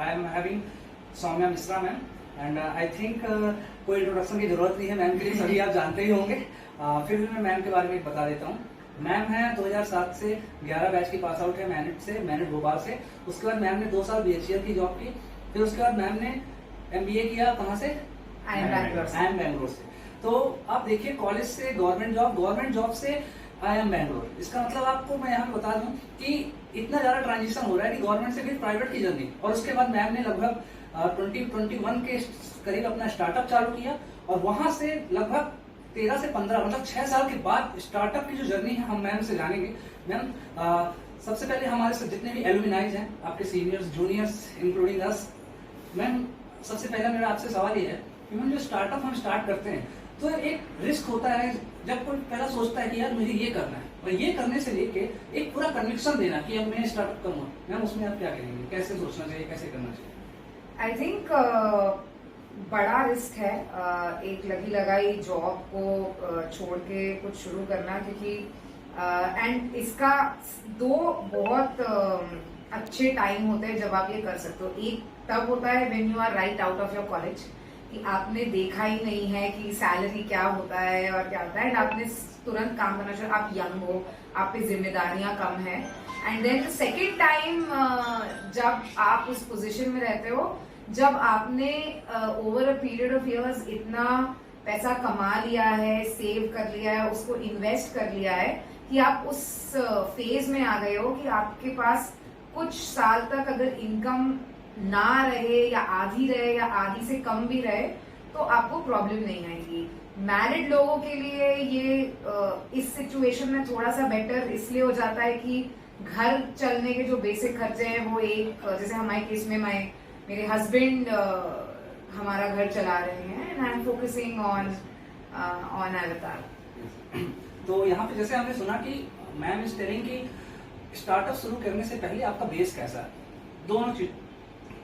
I am having Soumya Mishra ma'am and I think कोई introduction की जरूरत नहीं है मैम के लिए, सभी आप जानते ही होंगे। फिर भी मैं मैम के बारे में बता देता हूँ। मैम है 2007 से 11 बैच की पास आउट है मैनेट भोपाल से। उसके बाद मैम ने 2 साल BHEL की जॉब की। फिर उसके बाद मैम ने MBA किया कहाँ से? IIM बैंगलोर से। तो आप देखिए कॉलेज से गवर्नमेंट जॉब से IIM बैंगलोर, इसका मतलब आपको मैं यहाँ बता दूं कि इतना ज्यादा ट्रांजिशन हो रहा है कि गवर्नमेंट से फिर प्राइवेट की जर्नी। और उसके बाद मैम ने लगभग 2021 के करीब अपना स्टार्टअप चालू किया और वहां से लगभग 13 से 15 मतलब 6 साल के बाद स्टार्टअप की जो जर्नी है हम मैम से जानेंगे। मैम सबसे पहले हमारे साथ जितने भी एलुमिनाइज हैं, आपके सीनियर्स जूनियर्स इंक्लूडिंग अस, मैम सबसे पहला मेरा आपसे सवाल ये है कि मैम जो स्टार्टअप हम स्टार्ट करते हैं तो एक रिस्क होता है जब कोई पहला सोचता है कि यार मुझे ये करना है, और ये करने से लेके एक पूरा कन्विक्शन देना कि अब मैं स्टार्टअप करूंगा। मैम उसमें आप क्या कहेंगे, कैसे सोचना चाहिए, कैसे करना चाहिए? आई थिंक बड़ा रिस्क है एक लगी लगाई जॉब को छोड़ के कुछ शुरू करना, क्योंकि एंड इसका 2 बहुत अच्छे टाइम होते हैं जब आप ये कर सकते हो। एक तब होता है when you are right out of your college, कि आपने देखा ही नहीं है कि सैलरी क्या होता है और क्या होता है, एंड आपने तुरंत काम करना चाहिए। आप यंग हो, आप पे जिम्मेदारियां कम है। And then the second time जब आप उस पोजीशन में रहते हो जब आपने over a period of years इतना पैसा कमा लिया है, सेव कर लिया है, उसको इन्वेस्ट कर लिया है कि आप उस फेज में आ गए हो कि आपके पास कुछ साल तक अगर इनकम ना रहे या आधी रहे या आधी से कम भी रहे तो आपको प्रॉब्लम नहीं आएगी। मैरिड लोगों के लिए ये इस सिचुएशन में थोड़ा सा बेटर इसलिए हो जाता है कि घर चलने के जो बेसिक खर्चे हैं वो एक, जैसे हमारे केस में मेरे हस्बैंड हमारा घर चला रहे हैं and I am focusing on अवतार। तो यहाँ पे जैसे हमने सुना कि मैम इज टेलिंग कि स्टार्टअप शुरू करने से पहले आपका बेस कैसा है, दोनों चीज,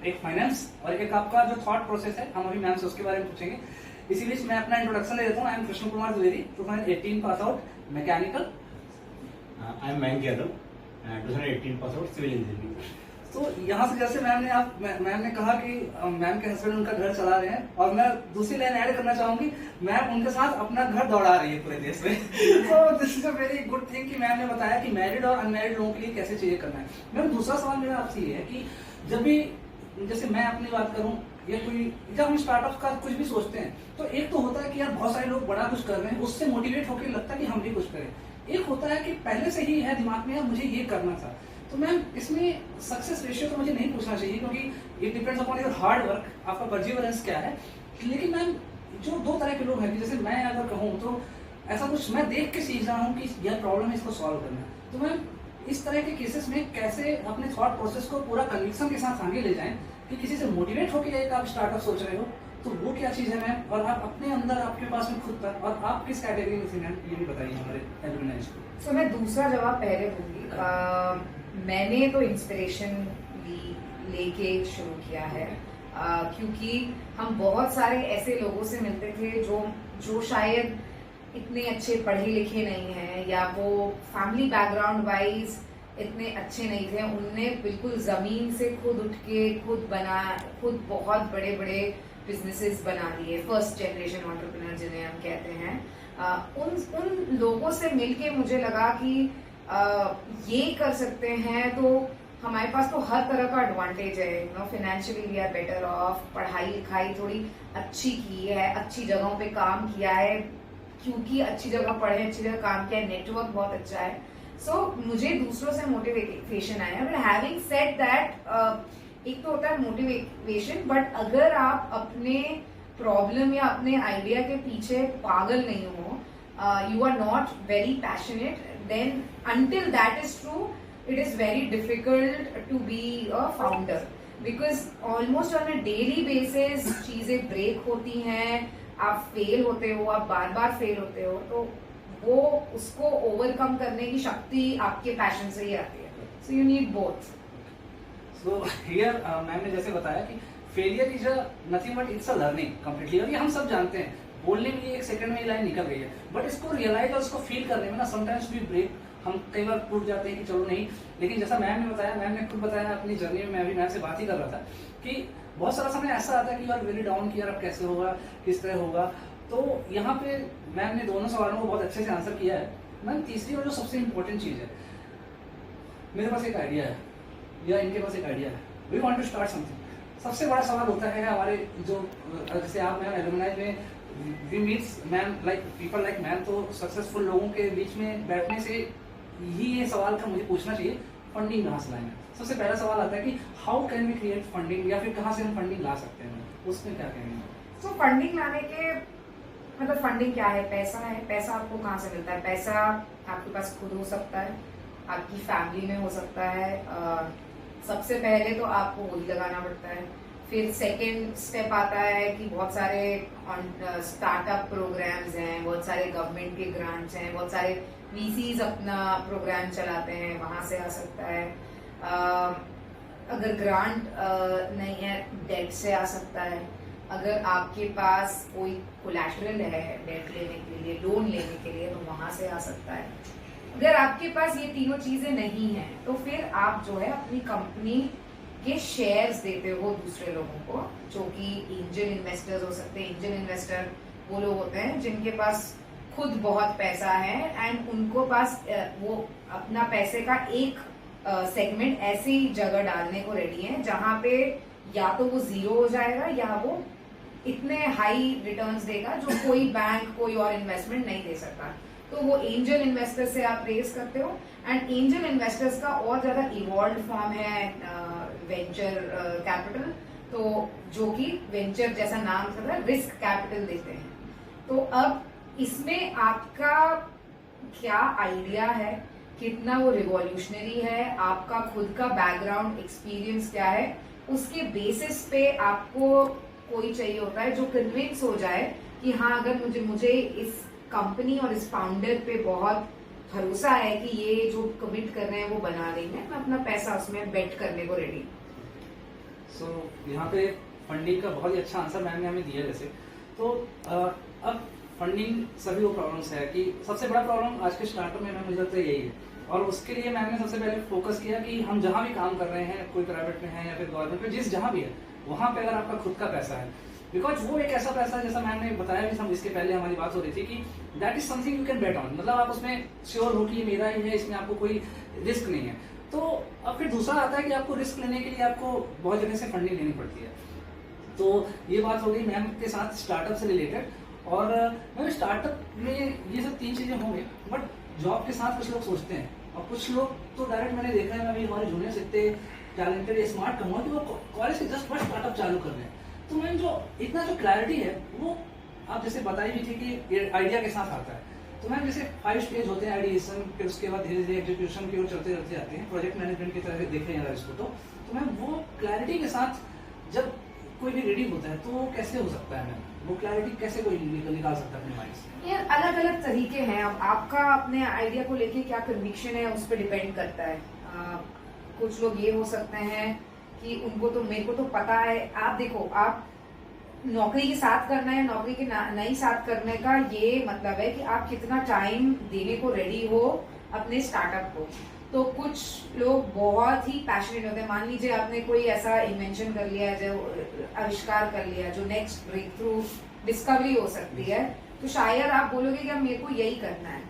एक फाइनेंस और एक आपका जो थॉट प्रोसेस है, हम अभी मैम से उसके बारे में पूछेंगे। इसी बीच मैं अपना इंट्रोडक्शन ले देता हूँ। I am Krishna Kumar Dwivedi, 2018 pass out mechanical. I am Mayank Yadav, 2018 pass out civil engineering. तो यहाँ से जैसे मैम ने कहा कि मैम के हस्बैंड उनका घर चला रहे हैं, और मैं दूसरी लाइन ऐड करना चाहूंगी, मैम उनके साथ अपना घर दौड़ा रही है पूरे देश में। तो this is a very good thing कि मैम ने बताया कि मैरिड और अनमैरिड लोगों के लिए कैसे चीजें करना है। मैम दूसरा सवाल मेरा आपसे ये है कि जब भी, जैसे मैं अपनी बात करूं या कोई, जब हम स्टार्टअप का कुछ भी सोचते हैं तो एक तो होता है कि यार बहुत सारे लोग बड़ा कुछ कर रहे हैं, उससे मोटिवेट होकर लगता है कि हम भी कुछ करें। एक होता है कि पहले से ही है दिमाग में यार मुझे ये करना था। तो मैम इसमें सक्सेस रेशियो तो मुझे नहीं पूछना चाहिए क्योंकि it depends upon your hard work, आपका परसिवरेंस क्या है। लेकिन मैम जो 2 तरह के लोग हैं, जैसे मैं अगर कहूँ तो ऐसा कुछ मैं देख के सीख रहा हूँ कि यह प्रॉब्लम है, इसको सॉल्व करना है। तो मैम इस तरह के केसेस में कैसे अपने थॉट प्रोसेस को पूरा कन्विक्शन के साथ आगे ले जाएं कि किसी से मोटिवेट होकर एक आप स्टार्टअप सोच रहे हो, तो वो क्या चीज है मैम, और आप अपने अंदर आपके पास में खुद तक, और आप किस कैटेगरी में थे मैम, ये भी बताइए हमारे एलुमनाइज को। सो मैं दूसरा जवाब पहले दूंगी। मैंने तो इंस्पिरेशन लेके शुरू किया है क्योंकि हम बहुत सारे ऐसे लोगों से मिलते थे जो शायद इतने अच्छे पढ़े लिखे नहीं हैं या वो फैमिली बैकग्राउंड वाइज इतने अच्छे नहीं थे। उनने बिल्कुल जमीन से खुद उठ के खुद बहुत बड़े बड़े बिजनेसेस बना लिए, फर्स्ट जनरेशन एंटरप्रेन्योर जिन्हें हम कहते हैं। उन लोगों से मिलके मुझे लगा कि ये कर सकते हैं तो हमारे पास तो हर तरह का एडवांटेज है। Financially we are better off, पढ़ाई लिखाई थोड़ी अच्छी की है, अच्छी जगहों पे काम किया है, क्योंकि अच्छी जगह पढ़े, अच्छी जगह काम किया है, नेटवर्क बहुत अच्छा है। सो मुझे दूसरों से मोटिवेशन आया। बट हैविंग सेड दैट, एक तो होता है मोटिवेशन, बट अगर आप अपने प्रॉब्लम या अपने आइडिया के पीछे पागल नहीं हो, you are not very passionate, then until that is true it is very difficult to be a founder because almost on a daily basis चीजें ब्रेक होती हैं, आप फेल होते हो, आप बार बार फेल होते हो, तो वो उसको ओवरकम करने की शक्ति आपके पैशन से ही आती है। So you need both. So here ma'am ने जैसे बताया कि failure is nothing but it's a learning completely, और ये हम सब जानते हैं। बोलने में 1 सेकंड में ये लाइन निकल गई है, बट इसको रियलाइज और इसको फील करने में ना समटाइम्स वी ब्रेक हम कई बार टूट जाते हैं कि चलो नहीं, लेकिन जैसा मैम ने बताया, मैम ने खुद बताया अपनी जर्नी में, मैं भी मैम से बात ही कर रहा था कि बहुत सारा समय ऐसा आता है कि यार वेरी डाउन कि यार अब कैसे होगा, किस तरह होगा। तो यहाँ पे मैम ने दोनों सवालों को बहुत अच्छे से आंसर किया है। मैम तीसरी और जो सबसे इम्पोर्टेंट चीज़ है, मेरे पास एक आइडिया है या इनके पास एक आइडिया है, we want to start something. सबसे बड़ा सवाल होता है हमारे जो, जैसे आप मैम एलुमनाई में we meets ma'am like people like ma'am, तो सक्सेसफुल लोगों के बीच में बैठने से ही ये सवाल का मुझे पूछना चाहिए, फंडिंग कहाँ से लाएंगे। सबसे पहला सवाल आता है कि how can we create funding, या फिर कहाँ से हम फंडिंग ला सकते हैं, उसमें क्या कहेंगे? तो फंडिंग लाने के मतलब फंडिंग क्या है? पैसा है। पैसा आपको कहाँ से मिलता है? पैसा आपके पास खुद हो सकता है, आपकी फैमिली में हो सकता है। सबसे पहले तो आपको वही लगाना पड़ता है। फिर सेकेंड स्टेप आता है कि बहुत सारे स्टार्टअप प्रोग्राम्स हैं, बहुत सारे गवर्नमेंट के ग्रांट्स हैं, बहुत सारे वीसीज अपना प्रोग्राम चलाते हैं, वहां से आ सकता है। अगर ग्रांट नहीं है, डेट से आ सकता है। अगर आपके पास कोई कोलैटरल है डेट लेने के लिए, लोन लेने के लिए, तो वहां से आ सकता है। अगर आपके पास ये तीनों चीजें नहीं हैं, तो फिर आप जो है अपनी कंपनी के शेयर्स देते हो दूसरे लोगों को, जो कि एंजल इन्वेस्टर्स हो सकते हैं। एंजल इन्वेस्टर वो लोग होते हैं जिनके पास खुद बहुत पैसा है एंड उनको पास वो अपना पैसे का एक सेगमेंट ऐसी जगह डालने को रेडी है जहां पे या तो वो जीरो हो जाएगा या वो इतने हाई रिटर्न्स देगा जो कोई बैंक, कोई और इन्वेस्टमेंट नहीं दे सकता। तो वो एंजल इन्वेस्टर से आप रेज करते हो। एंड एंजल इन्वेस्टर्स का और ज्यादा इवॉल्व फॉर्म है वेंचर कैपिटल, तो जो कि वेंचर जैसा नाम था, रिस्क कैपिटल देते हैं। तो अब इसमें आपका क्या आइडिया है, कितना वो रिवॉल्यूशनरी है, आपका खुद का बैकग्राउंड एक्सपीरियंस क्या है, उसके बेसिस पे आपको कोई चाहिए होता है जो कन्विंस हो जाए कि हाँ, अगर मुझे इस कंपनी और इस फाउंडर पे बहुत भरोसा है कि ये जो कमिट कर रहे हैं वो बना देंगे, मैं अपना पैसा उसमें बेट करने को रेडी। सो यहाँ पे फंडिंग का बहुत ही अच्छा आंसर मैम ने हमें दिया। जैसे तो अब फंडिंग सभी वो प्रॉब्लम्स है कि सबसे बड़ा प्रॉब्लम आज के स्टार्टअप में मुझे लगता है यही है, और उसके लिए मैम ने सबसे पहले फोकस किया कि हम जहाँ भी काम कर रहे हैं, कोई प्राइवेट में है या फिर गवर्नमेंट में, जिस जहाँ भी है, वहाँ पे अगर आपका खुद का पैसा है, बिकॉज वो एक ऐसा पैसा है, जैसा मैम ने बताया भी, हम इसके पहले हमारी बात हो रही थी कि that is something you can bet on, मतलब आप उसमें श्योर हो कि ये मेरा ही है, इसमें आपको कोई रिस्क नहीं है। तो अब फिर दूसरा आता है कि आपको रिस्क लेने के लिए आपको बहुत जगह से फंडिंग लेनी पड़ती है। तो ये बात हो गई मैम के साथ स्टार्टअप से रिलेटेड। और मैम स्टार्टअप में ये सब तीन चीजें होंगी, बट जॉब के साथ कुछ लोग सोचते हैं, और कुछ लोग तो डायरेक्ट मैंने देखा है, अभी हमारे जूनियर्स इतने टैलेंटेड स्मार्ट कम हो कि वो कॉलेज के जस्ट फर्स्ट स्टार्टअप चालू कर रहे हैं। तो मैम जो इतना जो क्लैरिटी है वो आप जैसे बताई भी थी कि आइडिया के साथ आता है। तो मैम जैसे 5 स्टेज होते हैं आइडिएशन, फिर उसके बाद धीरे धीरे एग्जीक्यूशन की ओर चलते चलते जाते हैं, प्रोजेक्ट मैनेजमेंट की तरह से देखें अगर इसको। तो मैम वो क्लैरिटी के साथ जब कोई भी रेडी होता है तो वो कैसे हो सकता है मैम, वो क्लैरिटी कैसे कोई निकाल सकता है अपने माइंड से? ये अलग अलग तरीके हैं। अब आपका अपने आइडिया को लेके क्या कन्विक्शन है उस पर डिपेंड करता है। कुछ लोग ये हो सकते हैं कि उनको तो, मेरे को तो पता है। आप देखो, आप नौकरी के साथ करना है, नौकरी के नहीं साथ करने का ये मतलब है कि आप कितना टाइम देने को रेडी हो अपने स्टार्टअप को। तो कुछ लोग बहुत ही पैशनेट होते हैं। मान लीजिए आपने कोई ऐसा इन्वेंशन कर लिया है, जो आविष्कार कर लिया, जो नेक्स्ट ब्रेक थ्रू डिस्कवरी हो सकती है, तो शायद आप बोलोगे कि अब मेरे को यही करना है।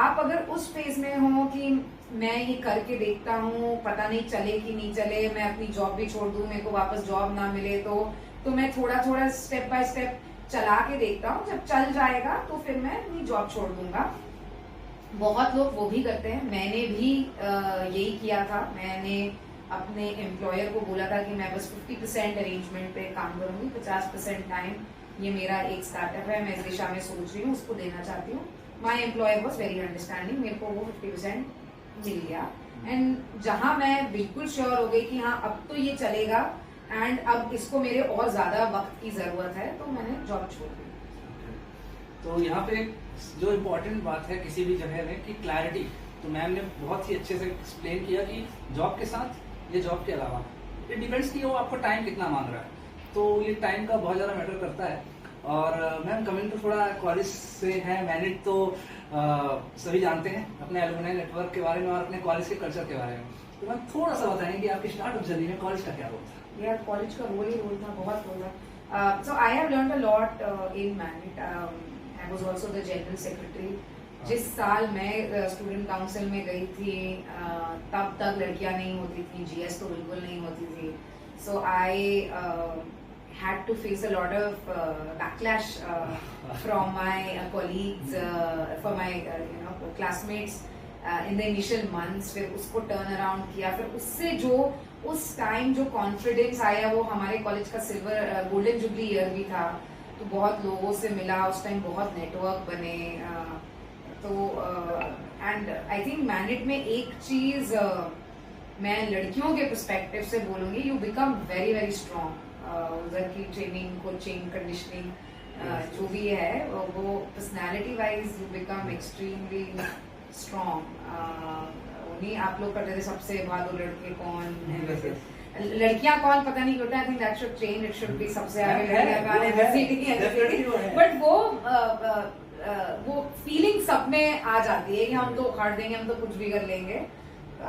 आप अगर उस फेज में हो कि मैं ये करके देखता हूँ, पता नहीं चले कि नहीं चले, मैं अपनी जॉब भी छोड़ दूं, मेरे को वापस जॉब ना मिले, तो मैं थोड़ा थोड़ा स्टेप बाय स्टेप चला के देखता हूँ, जब चल जाएगा तो फिर मैं अपनी जॉब छोड़ दूंगा। बहुत लोग वो भी करते हैं, मैंने भी यही किया था। मैंने अपने एम्प्लॉयर को बोला था कि मैं बस 50% अरेंजमेंट पे काम करूंगी, 50% टाइम ये मेरा एक स्टार्टअप है, मैं इस दिशा में सोच रही हूँ, उसको देना चाहती हूँ। My employer was very understanding, मेरे को वो 50% मिल गया। एंड जहां मैं बिल्कुल श्योर हो गई कि हाँ अब तो ये चलेगा एंड अब इसको मेरे और ज्यादा वक्त की जरूरत है, तो मैंने जॉब छोड़ दी। तो यहाँ पे जो इम्पोर्टेंट बात है किसी भी जगह में कि क्लैरिटी, तो मैम ने बहुत ही अच्छे से एक्सप्लेन किया कि जॉब के साथ या जॉब के अलावा इट डिपेंड्स कि वो आपको टाइम कितना मांग रहा है, तो ये टाइम का बहुत ज़्यादा मैटर करता है। और मैम कमिंग टू थोड़ा कॉलेज से है, मैंने तो सभी जानते हैं अपने एलुमनाई नेटवर्क के बारे में और अपने कॉलेज के कल्चर के बारे में। तो मैम थोड़ा सा बताएं कि आपकी स्टार्टअप जर्नी में कॉलेज का क्या रोल था? यार कॉलेज का रोल ही रोल था, बहुत रोल था। So I have learned a lot in MANIT. I was also the general secretary. जिस साल मैं स्टूडेंट काउंसिल में गई थी तब तक लड़कियां नहीं होती थी, जीएस तो बिल्कुल नहीं होती थी। सो आई had to face a lot of backlash from my colleagues, from my classmates in the initial months। फिर उसको टर्न अराउंड किया, फिर उससे जो उस टाइम जो कॉन्फिडेंस आया, वो हमारे कॉलेज का सिल्वर गोल्डन जुबली ईयर भी था, तो बहुत लोगों से मिला उस टाइम, बहुत नेटवर्क बने। तो एंड आई थिंक मैनेट में एक चीज मैं लड़कियों के पर्सपेक्टिव से बोलूंगी, you become very very strong. उधर की ट्रेनिंग, कोचिंग, कंडीशनिंग जो भी है, वो personality wise you become extremely strong. उन्हीं आप लोग करते थे सबसे बहादुर लड़के कौन है, लड़कियां कौन पता नहीं होता। आई think that should change, it should be सबसे आगे लड़कियां। बट वो फीलिंग सब में आ जाती है कि हम तो उखाड़ देंगे, हम तो कुछ भी कर लेंगे।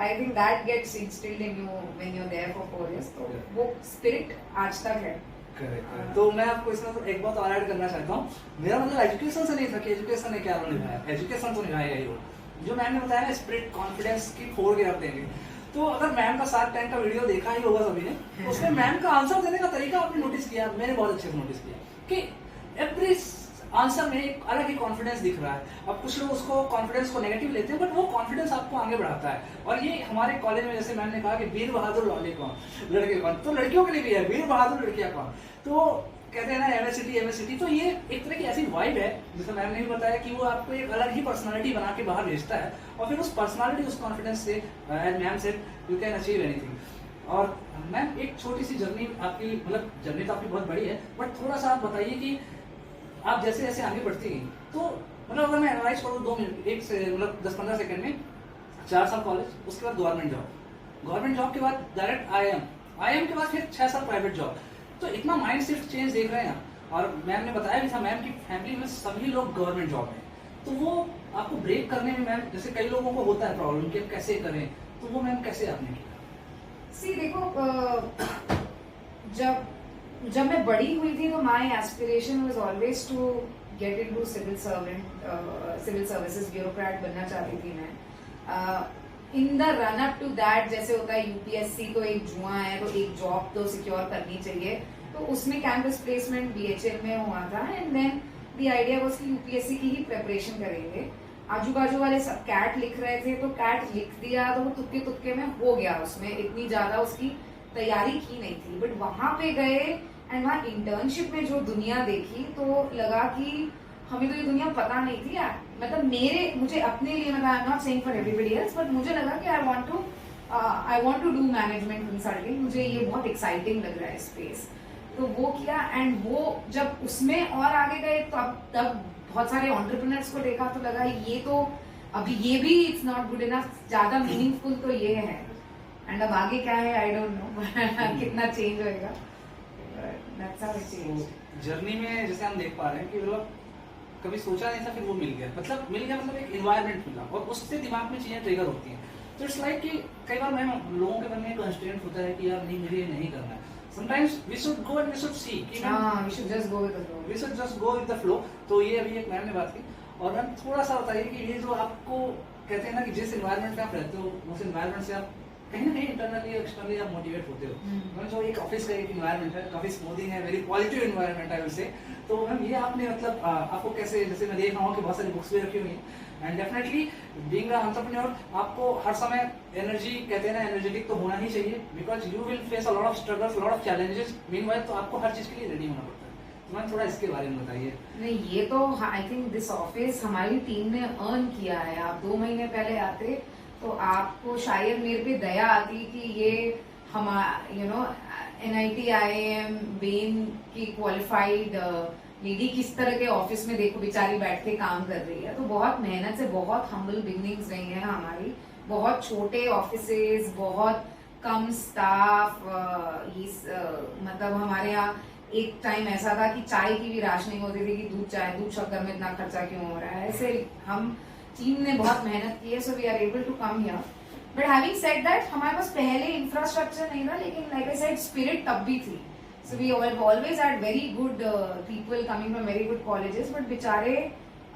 I think that gets instilled in you when you are there for 4 years। तो वो स्पिरिट आज तक है। करेक्ट। तो मैं आपको इसमें तो एक बात और ऐड करना चाहता हूँ। मेरा मतलब एजुकेशन से नहीं था कि एजुकेशन ने क्या रोल निभाया, एजुकेशन तो निभाया ही रोल। जो मैम ने बताया ना, स्पिरिट, कॉन्फिडेंस की फोड़ के रख देंगे। तो अगर मैम का शार्क टैंक का वीडियो देखा ही होगा सभी ने, तो उसमें मैम का आंसर देने का तरीका आपने नोटिस किया, मैंने बहुत अच्छे से नोटिस किया कि एवरी आंसर में एक अलग ही कॉन्फिडेंस दिख रहा है। अब कुछ लोग उसको कॉन्फिडेंस को नेगेटिव लेते हैं, बट वो कॉन्फिडेंस आपको आगे बढ़ाता है। और ये हमारे कॉलेज में, जैसे मैम ने कहा कि वीर बहादुर लौंडे कौन, लड़के कौन, तो लड़कियों के लिए भी है वीर बहादुर लड़कियां कौन। तो कहते हैं ना एमएससिटी, तो ये एक तरह की ऐसी वाइब है, जैसे मैम ने भी बताया कि वो आपको एक अलग ही पर्सनालिटी बना के बाहर भेजता है, और फिर उस पर्सनालिटी, उस कॉन्फिडेंस से as ma'am said, you can achieve anything. और मैम एक छोटी सी जर्नी आपकी, मतलब जर्नी तो आपकी बहुत बड़ी है, बट थोड़ा सा आप बताइए कि आप जैसे जैसे आगे बढ़ती गई, तो मतलब अगर मैं एनालाइज करूँ 2 मिनट, एक से मतलब 10-15 सेकंड में, 4 साल कॉलेज, उसके बाद गवर्नमेंट जॉब के बाद डायरेक्ट आईएम के बाद फिर 6 साल प्राइवेट जॉब। तो इतना माइंड शिफ्ट चेंज देख रहे हैं। और मैम ने बताया भी था, मैम की फैमिली में सभी लोग गवर्नमेंट जॉब में, तो वो आपको ब्रेक करने में मैम, जैसे कई लोगों को होता है प्रॉब्लम कि कैसे करें, तो वो मैम कैसे आपने किया? सी देखो, जब मैं बड़ी हुई थी तो my aspiration was always to get into civil services, bureaucrat बनना चाहती थी मैं। In the run up to that, जैसे होता है यूपीएससी तो एक जुआ है, तो एक जॉब तो सिक्योर करनी चाहिए, तो उसमें कैंपस प्लेसमेंट बीएचएल में हुआ था। And then the idea was कि यूपीएससी की ही प्रिपरेशन करेंगे। आजू बाजू वाले सब कैट लिख रहे थे, तो कैट लिख दिया, तो वो तुक्के तुक्के में हो गया, उसमें इतनी ज्यादा उसकी तैयारी की नहीं थी। बट वहां पे गए एंड वहाँ इंटर्नशिप में जो दुनिया देखी, तो लगा कि हमें तो ये दुनिया पता नहीं थी यार। मतलब मुझे अपने लिए, मतलब I am not saying for everybody else, but मुझे लगा कि I want to do management consulting, मुझे ये बहुत एक्साइटिंग लग रहा है स्पेस। तो वो किया, एंड वो जब उसमें और आगे गए, तो तब बहुत सारे एंटरप्रेन्योर्स को देखा, तो लगा ये तो अभी ये भी इट्स नॉट गुड इनफ, ज्यादा मीनिंगफुल तो ये है। एंड अब आगे क्या है आई डोंट नो कितना चेंज होएगा। जर्नी में जैसे हम देख पा रहे हैं कि मतलब कभी सोचा नहीं था, फिर वो मिल गया, मतलब एक एनवायरनमेंट मिला, और उससे दिमाग में चीजें ट्रिगर होती हैं। तो इट्स लाइक कि कई बार मैम लोगों के मन में कंस्ट्रेंट होता है कि यार नहीं, मुझे ये नहीं करना है। Sometimes we should go and we should see कि we should just go with the flow. तो ये अभी एक मैम ने बात की। और मैम थोड़ा सा बताइए कि ये जो आपको कहते हैं ना कि जिस एनवायरनमेंट में आप रहते हो, उस एनवायरनमेंट से आप कहीं ना कहीं इंटरनली एक्सटर्नली आप मोटिवेट होते हो। जो एक ऑफिस का एक एनवायरनमेंट है, काफी स्मूथिंग है, very positive environment I will say. तो मैम ये आपने मतलब आपको कैसे, जैसे मैं देख रहा हूँ कि बहुत सारी बुक्स भी रखी हुई हैं, and definitely being a entrepreneur आपको हर समय एनर्जी, कहते हैं ना, एनर्जेटिक तो होना ही चाहिए, because you will face a lot of struggles, lot of challenges. Meanwhile तो आपको हर चीज के लिए रेडी होना पड़ता है। तो मैम थोड़ा इसके बारे में बताइए। नहीं, ये तो आई थिंक दिस ऑफिस हमारी टीम ने अर्न किया है। आप 2 महीने पहले आते तो आपको शायद मेरे पे दया आती कि ये NIT IIM बेन की क्वालिफाइड लेडी किस तरह के ऑफिस में देखो बेचारी बैठ के काम कर रही है। तो बहुत मेहनत से, बहुत हम्बल बिगनिंग्स रही हैं हमारी, बहुत छोटे ऑफिसेज, बहुत कम स्टाफ। मतलब हमारे यहाँ एक टाइम ऐसा था कि चाय की भी राशनिंग होती थी कि दूध शक्कर में इतना खर्चा क्यों हो रहा है। ऐसे हम टीम ने बहुत मेहनत की है, so we are able to come here. But having said that, हमारे पास पहले इंफ्रास्ट्रक्चर नहीं था, लेकिन लाइक आई सेड स्पिरिट तब भी थी। So we always had very good people coming from very good colleges, but बेचारे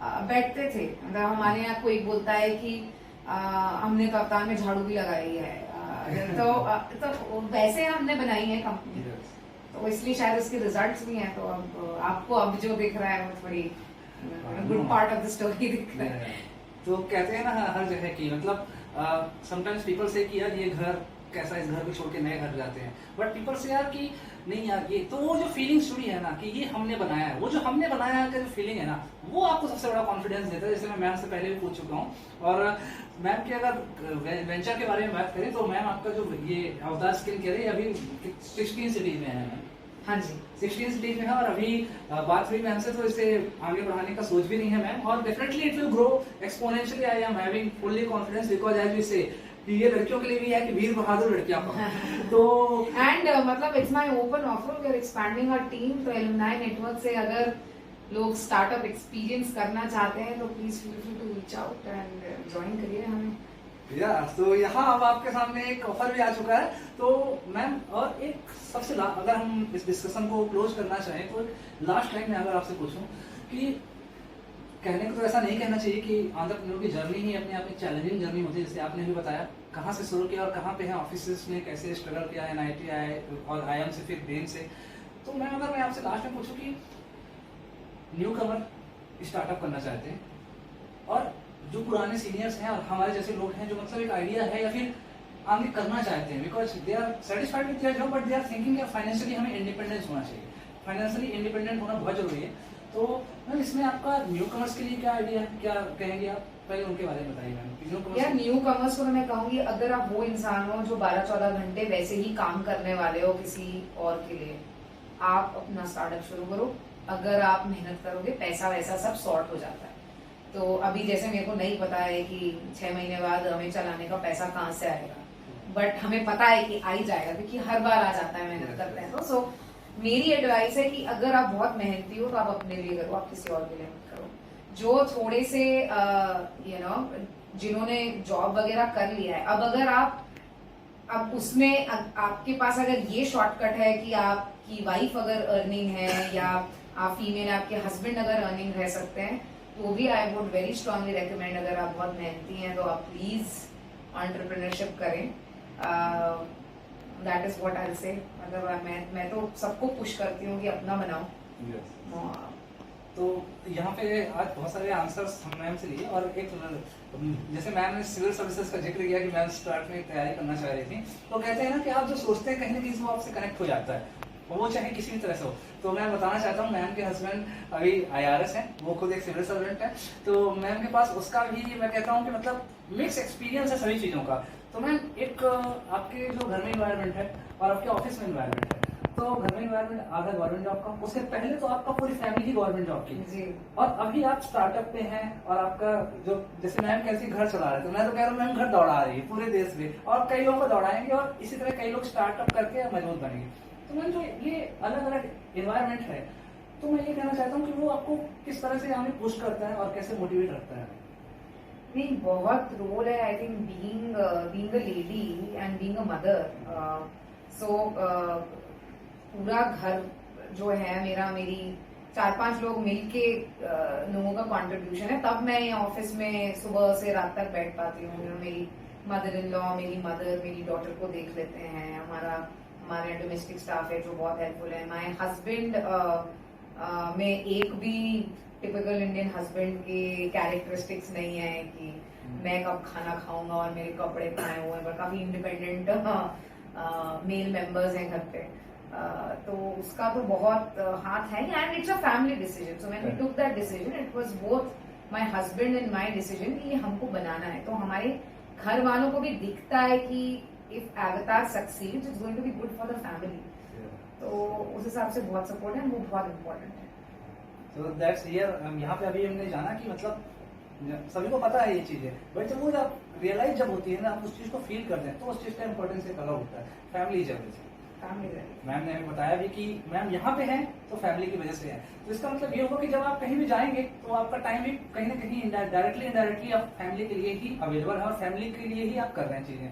बैठते थे। मतलब हमारे यहाँ कोई बोलता है कि हमने कप्तान में झाड़ू भी लगाई है, तो वैसे हमने बनाई है कंपनी, तो इसलिए शायद उसके रिजल्ट्स भी हैं। तो अब आपको अब जो दिख रहा है वो थोड़ी good part of the story दिख रहा है। तो कहते हैं ना हर जगह की, मतलब समटाइम्स पीपल से कि यार ये घर कैसा, इस घर को छोड़ के नए घर जाते हैं, बट पीपल से यार कि नहीं यार ये, तो वो जो फीलिंग जुड़ी है ना कि ये हमने बनाया है, वो जो हमने बनाया है का जो फीलिंग है ना, वो आपको सबसे बड़ा कॉन्फिडेंस देता है। जैसे मैं मैम से पहले भी पूछ चुका हूँ, और मैम की अगर वेंचर के बारे में बात करें तो मैम आपका जो ये अवतार स्किन कह रहे हैं अभी 16 सिटीज में है। हाँ जी, 16 सिटीज में है, और अभी बात हुई मैम से तो इसे आगे बढ़ाने का सोच भी नहीं है मैम, और definitely it will grow exponentially. I am having fully confidence because as we say ये लड़कियों के लिए भी है कि वीर बहादुर लड़कियां पाओ। तो एंड मतलब it's my open offer, we are expanding our team. तो एलुमनाई नेटवर्क से अगर लोग स्टार्टअप एक्सपीरियंस करना चाहते हैं तो please feel free to reach out and join करिए हमें। तो यहाँ अब आपके सामने एक ऑफर भी आ चुका है। तो मैम, और एक सबसे अगर हम इस डिस्कशन को क्लोज करना चाहें तो लास्ट लाइन में अगर आपसे पूछूं कि कहने को तो ऐसा नहीं कहना चाहिए कि एंटरप्रेन्योर की जर्नी ही अपने आप में चैलेंजिंग जर्नी होती है, जैसे आपने भी बताया कहाँ से शुरू किया और कहाँ पे है ऑफिस में कैसे स्ट्रगल किया, NIT आए और IIM से फिर ब्रेन से। तो मैम अगर मैं आपसे लास्ट में पूछूं कि न्यू कमर स्टार्टअप करना चाहते हैं और जो पुराने सीनियर्स हैं और हमारे जैसे लोग हैं जो मतलब एक आइडिया है या फिर आगे करना चाहते हैं, because they are satisfied with their job but they are thinking financially हमें इंडिपेंडेंस होना चाहिए, फाइनेंशियली इंडिपेंडेंट होना बहुत जरूरी है। तो मैम इसमें आपका न्यू कमर्स के लिए क्या आइडिया है, क्या कहेंगे आप? पहले उनके बारे में बताइए मैम। यार न्यू कमर्स को मैं कहूंगी, अगर आप वो इंसान हो जो 12-14 घंटे वैसे ही काम करने वाले हो किसी और के लिए, आप अपना स्टार्टअप शुरू करो। अगर आप मेहनत करोगे पैसा वैसा सब सॉर्ट हो जाता है। तो अभी जैसे मेरे को नहीं पता है कि 6 महीने बाद हमें चलाने का पैसा कहाँ से आएगा, बट हमें पता है कि आ ही जाएगा क्योंकि हर बार आ जाता है, मेहनत करते हैं तो। सो मेरी एडवाइस है कि अगर आप बहुत मेहनती हो तो आप अपने लिए करो, आप किसी और के लिए मत करो। जो थोड़े से जिन्होंने जॉब वगैरह कर लिया है, अब अगर अब उसमें आपके पास अगर ये शॉर्टकट है कि आपकी वाइफ अगर अर्निंग है या आप फीमेल आपके हस्बैंड अगर अर्निंग रह सकते हैं, तो भी I would very strongly recommend, अगर आप बहुत मेहनती हैं तो आप प्लीज एंटरप्रेन्योरशिप करें। दैट इज व्हाट आई से। मतलब मैं तो सबको पुश करती हूँ कि अपना बनाओ। तो यहाँ पे आज बहुत सारे आंसर्स हम मैम से लिए, और एक जैसे मैम ने सिविल सर्विसेज का जिक्र किया कि मैम स्टार्ट में तैयारी करना चाह रही थी, तो कहते हैं ना कि आप जो सोचते हैं कहीं ना कहीं वो आपसे कनेक्ट हो जाता है, वो चाहे किसी भी तरह से हो। तो मैं बताना चाहता हूँ मैम के हस्बैंड अभी IRS हैं, वो खुद एक सिविल सर्वेंट है, तो मैम के पास उसका भी मैं कहता हूँ कि मतलब मिक्स एक्सपीरियंस है सभी चीज़ों का। तो मैम एक आपके जो घर में इन्वायरमेंट है और आपके ऑफिस में इन्वायरमेंट है, तो घर में इन्वायरमेंट आधा गवर्नमेंट जॉब का, उसके पहले तो आपका पूरी फैमिली ही गवर्नमेंट जॉब की जी, और अभी आप स्टार्टअप पे हैं और आपका जो जैसे मैम कैसे घर चला रहे थे, मैं तो कह रहा हूँ मैम घर दौड़ा रही है पूरे देश में और कई लोगों को दौड़ाएंगे और इसी तरह कई लोग स्टार्टअप करके मजबूत बनेंगे। तो मैम जो ये अलग अलग इन्वायरमेंट है, तो मैं ये कहना चाहता हूँ कि वो आपको किस तरह से आगे पुश करता है और कैसे मोटिवेट रखता है? नहीं, बहुत रोल है I think being a lady and being a mother. So पूरा घर जो है मेरी 4-5 लोग मिलके लोगों का कंट्रीब्यूशन है, तब मैं ऑफिस में सुबह से रात तक बैठ पाती हूँ। मेरी मदर इन लॉ, मेरी मदर मेरी डॉटर को देख लेते हैं, हमारे डोमेस्टिक स्टाफ है जो बहुत हेल्पफुल है। माय हस्बैंड में एक भी टिपिकल इंडियन हस्बैंड के कैरेक्टरिस्टिक्स नहीं है कि मैं कब खाना खाऊंगा और मेरे कपड़े खाए हुए हैं, पर काफी इंडिपेंडेंट मेल मेंबर्स हैं घर पे। तो उसका तो बहुत हाथ है, and it's a family decision. So when we took that decision, it was both my husband and my decision कि ये हमको बनाना है। तो हमारे घर वालों को भी दिखता है कि if Avatar succeeds it's going to be good for the family. तो उस हिसाब से बहुत सपोर्ट है, वो बहुत इम्पोर्टेंट है। तो दैट्स हियर यहाँ पे अभी हमने जाना कि मतलब सभी को पता है ये चीजें, बट जब वो जब रियलाइज जब होती है ना, आप उस चीज को फील करते हैं तो उस चीज का इंपॉर्टेंस एक अलग होता है। Family is everything. काम ले जाएगी। मैम ने हमें बताया भी कि मैम यहाँ पे हैं तो फैमिली की वजह से है, तो इसका मतलब ये होगा कि जब आप कहीं भी जाएंगे तो आपका टाइम भी कहीं ना कहीं डायरेक्टली इनडायरेक्टली आप फैमिली के लिए ही अवेलेबल है और फैमिली के लिए ही आप कर रहे हैं चीजें,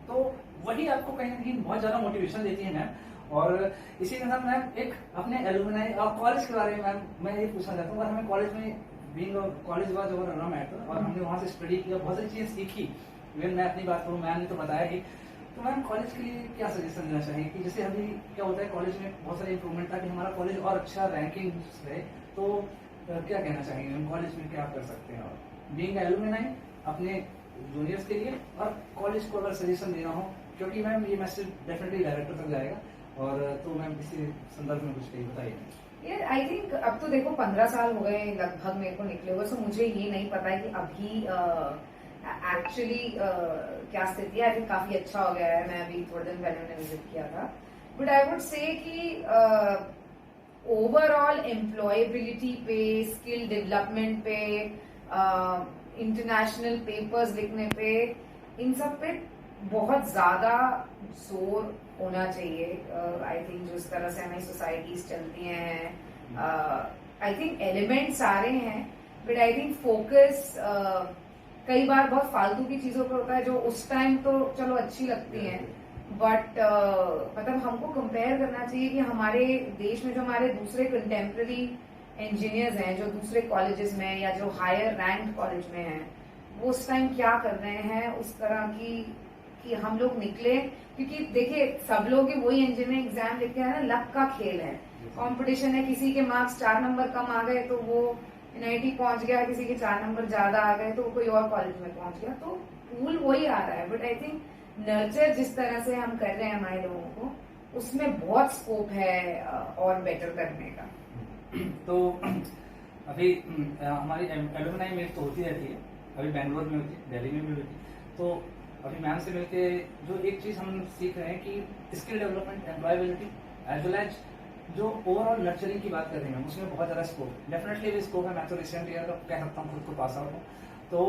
तो वही आपको कहीं ना कहीं बहुत ज्यादा मोटिवेशन देती है मैम। और इसी के साथ मैम एक अपने एलुमनाई और कॉलेज के बारे में मैम मैं ये पूछना चाहता हूँ, और हमें कॉलेज में being college was over run matter और हमने वहाँ से स्टडी किया, बहुत सारी चीजें सीखी। इवन मैं अपनी बात करूँ, मैम ने तो बताया ही, तो मैम कॉलेज के लिए क्या सजेशन देना चाहिए कि जैसे अभी क्या होता है कॉलेज में बहुत सारे इंप्रूवमेंट था कि हमारा कॉलेज और अच्छा रैंकिंग रहे, तो क्या कहना चाहेंगे हम कॉलेज में क्या कर सकते हैं, और बीइंग एलुमनाई अपने जूनियर्स के लिए और कॉलेज को अगर सजेशन देना हो, क्योंकि मैम ये मैसेज डेफिनेटली डायरेक्टर तक जाएगा, और तो मैम इसी संदर्भ में कुछ बताइए। यार आई थिंक अब तो देखो 15 साल हो गए लगभग मेरे को निकले हुए, सो मुझे ये नहीं पता है कि अभी एक्चुअली क्या स्थिति है। आई थिंक काफी अच्छा हो गया है, मैं अभी थोड़े दिन पहले मैंने विजिट किया था, बट आई वुड से कि ओवरऑल एम्प्लॉयबिलिटी पे, स्किल डेवलपमेंट पे, इंटरनेशनल पेपर्स लिखने पे, इन सब पे बहुत ज्यादा जोर होना चाहिए। आई थिंक जिस तरह से हमारी सोसाइटीज चलती हैं, आई थिंक एलिमेंट सारे हैं, बट आई थिंक फोकस कई बार बहुत फालतू की चीजों पर होता है जो उस टाइम तो चलो अच्छी लगती हैं, बट मतलब हमको कंपेयर करना चाहिए कि हमारे देश में जो हमारे दूसरे कंटेम्प्रेरी इंजीनियर्स हैं जो दूसरे कॉलेजेस में या जो हायर रैंक कॉलेज में हैं, वो उस टाइम क्या कर रहे हैं, उस तरह की कि हम लोग निकले। क्योंकि देखिए सब लोग वही इंजीनियरिंग एग्जाम लिखते हैं ना, लक का खेल है, कंपटीशन है, किसी के मार्क्स 4 नंबर कम आ गए तो वो NIT पहुंच गया, किसी के 4 नंबर ज्यादा आ गए तो वो कोई और कॉलेज में पहुंच गया, तो पूल वही आ रहा है। बट आई थिंक नर्चर जिस तरह से हम कर रहे हैं हमारे लोगों को, उसमें बहुत स्कोप है और बेटर करने का। तो अभी हमारी एलुमनाई मीट तो होती रहती है, अभी बेंगलोर में होती है, दिल्ली में भी होती है, तो अभी मैम से मिलके जो एक चीज हम सीख रहे हैं कि skill development, employability as well as जो ओवरऑल नर्चरिंग की बात कर रही हैं उसमें बहुत ज्यादा स्कोप है, डेफिनेटली भी स्कोप है। मैं तो रिसेंट ईयर कह सकता हूँ खुद को पास आउट हूँ, तो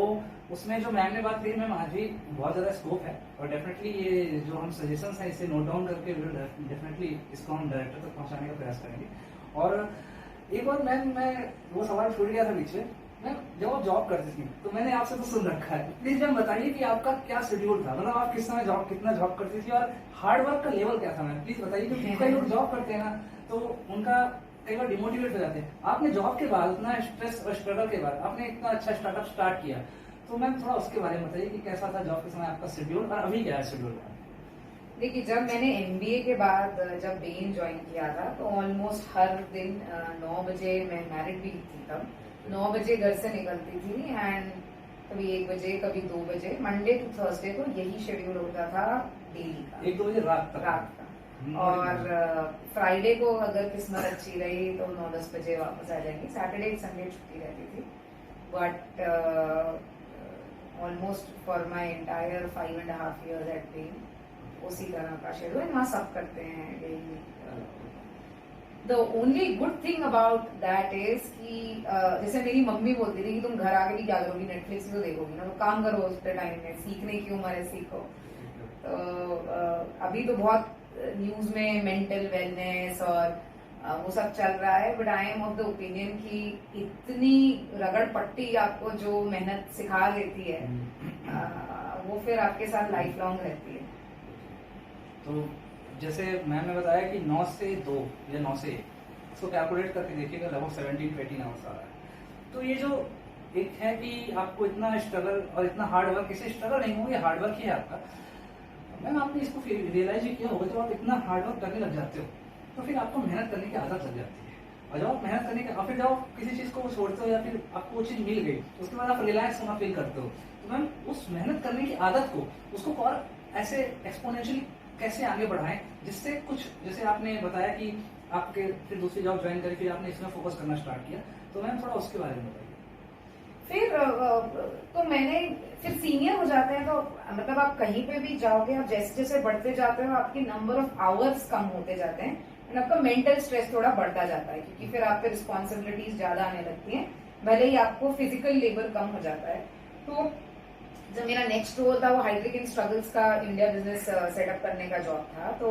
उसमें जो मैम ने बात कही मैम आज भी बहुत ज्यादा स्कोप है, और डेफिनेटली ये जो हम सजेशंस हैं इसे नोट डाउन करके डेफिनेटली इसको हम डायरेक्टर तक पहुंचाने का प्रयास करेंगे। और एक बार मैम मैं वो सवाल छूट गया था बीच में, मैम जब आप जॉब करती थी तो मैंने आपसे तो सुन रखा है, प्लीज मैम बताइए कि आपका क्या शेड्यूल था, मतलब आप किस समय जॉब, कितना जॉब करती थी और हार्ड वर्क का लेवल क्या था मैम, प्लीज बताइए। क्योंकि कई लोग जॉब करते हैं ना तो उनका कई बार डिमोटिवेट हो जाते हैं, आपने जॉब के बाद इतना स्ट्रेस और स्ट्रगल के बाद आपने इतना अच्छा स्टार्टअप स्टार्ट किया, तो मैम थोड़ा उसके बारे में बताइए कि कैसा था जॉब के समय आपका शेड्यूल और अभी क्या है शेड्यूल। देखिए जब मैंने MBA के बाद जब बेन ज्वाइन किया था तो ऑलमोस्ट हर दिन 9 बजे, मैं मैरिड भी थी तब, 9 बजे घर से निकलती थी, एंड कभी 1 बजे कभी 2 बजे, मंडे टू थर्सडे को यही शेड्यूल होता था डेली का, 1-2 बजे रात का। और फ्राइडे को अगर किस्मत अच्छी रही तो 9-10 बजे वापस आ जाएंगे, सैटरडे संडे छुट्टी रहती थी। But almost for my entire 5.5 years at Bain उसी तरह का शेड्यूल वहाँ सब करते हैं daily. The only good thing about that is कि जैसे मेरी मम्मी बोलती थी कि तुम घर आके भी क्या करोगी, नेटफ्लिक्स ही तो देखोगी ना, तो काम करो उस टाइम में, सीखने की उम्र है सीखो। तो अभी तो बहुत न्यूज में मेंटल वेलनेस और वो सब चल रहा है, but I M of the opinion कि इतनी रगड़ पट्टी आपको जो मेहनत सिखा देती है वो फिर आपके साथ लाइफ लॉन्ग रहती है। तो जैसे मैम ने बताया कि 9 से 2 या 9 से 1 इसको कैलकुलेट करके देखिएगा लगभग 17 to 18 आवर्स आ रहा है। तो ये जो एक है कि आपको इतना स्ट्रगल और इतना हार्ड वर्क, इसे स्ट्रगल नहीं होगा, ये हार्ड वर्क ही है आपका। मैम आपने इसको रियलाइज ही किया होगा, जब आप इतना हार्ड वर्क करने लग जाते हो तो फिर आपको मेहनत करने की आदत लग जाती है, और जब आप मेहनत करने के फिर जब आप किसी चीज को छोड़ते हो या फिर आपको वो चीज मिल गई उसके बाद आप रिलैक्स होना फील करते हो, तो मैम उस मेहनत करने की आदत को उसको और ऐसे एक्सपोनेंशियली कैसे आगे बढ़ाएं जिससे कुछ, जैसे आपने बताया कि आपके फिर दूसरी जॉब ज्वाइन करी, फिर आपने इसमें फोकस करना स्टार्ट किया, तो मैम थोड़ा उसके बारे में बताइए। फिर तो मैंने फिर सीनियर हो जाते हैं तो मतलब आप कहीं पे भी जाओगे, आप जैसे जैसे बढ़ते जाते हो आपके नंबर ऑफ आवर्स कम होते जाते हैं, एंड आपका मेंटल स्ट्रेस थोड़ा बढ़ता जाता है, क्योंकि फिर आप पे रिस्पॉन्सिबिलिटीज ज्यादा आने लगती हैं, भले ही आपको फिजिकल लेबर कम हो जाता है। तो जब मेरा नेक्स्ट रोल था वो हाइड्रिक एंड स्ट्रगल्स का इंडिया बिजनेस सेटअप करने का जॉब था, तो